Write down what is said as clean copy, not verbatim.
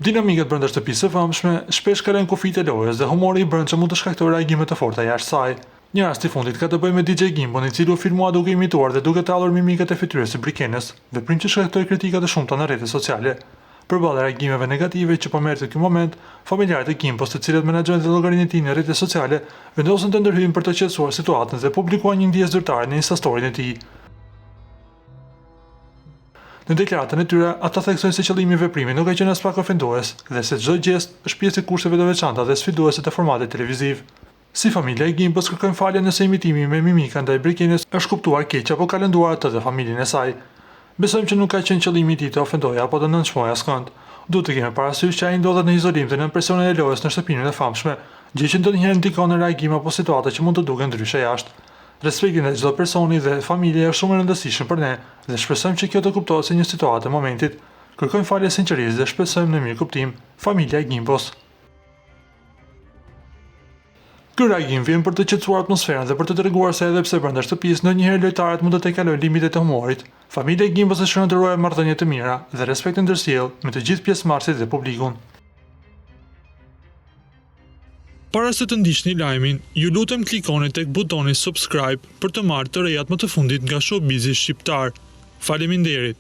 Dinamikët brenda shtëpisë së famshme shpesh kalojnë kufijtë e lojës dhe humori i brendshëm mund të shkaktojë reagime të forta jashtë saj. Një rast i fundit ka të bëjë me DJ Gimbon, i cili u filmua duke imituar dhe duke tallur mimikat e fytyrës së Brikenes, veprim që shkaktoi kritika të shumta në rrjetet sociale. Përballë reagimeve negative që po merrte ky moment, familjarët e Gimbos, të cilët menaxhojnë llogarinë e tij në rrjetet sociale, vendosën të ndërhyjnë për të qetësuar situatën dhe publikuan një ndjes zyrtare në Instastorin e tij. Në deklaratën e tyre, ata theksojnë se qëllimi i veprimit nuk ka qenë as pak ofendues dhe se çdo gjest është pjesë e kurseve të veçanta dhe sfiduese të formatit televiziv. Si familja e Gimbos kërkojnë falje nëse imitimi me mimika ndaj Brikenes është kuptuar keq apo ka lënduar atë dhe familjen e saj. Besojmë që nuk ka qenë qëllimi i tij të ofendojë apo të nënçmojë askënd. Duhet të kemi parasysh që ai ndodhet në izolim dhe nën presionin e lojës në shtëpinë e famshme, gjë që ndonjëherë ndikon në reagim apo situata që mund të duken ndryshe jashtë. Respekti ndaj çdo personi dhe familje është shumë i rëndësishëm për ne dhe shpresojmë që kjo të kuptohet si një situatë e momentit. Kërkojmë falje sinqerisht dhe shpresojmë në mirë kuptim, familja e Gimbos. Ky reagim vjen për të qetësuar atmosferën dhe për të treguar se edhe pse brenda shtëpisë ndonjëherë lojtarët mund të tejkalojnë limitet e humorit, familja e Gimbos dëshiron të ruajë marrëdhënie të mira dhe respektin ndërsjellë me të gjithë pjesëmarrësit dhe publikun. Para se të ndiqni lajmin, ju lutem klikoni tek butoni subscribe për të marrë të rejat më të fundit nga Showbizi shqiptar. Faleminderit.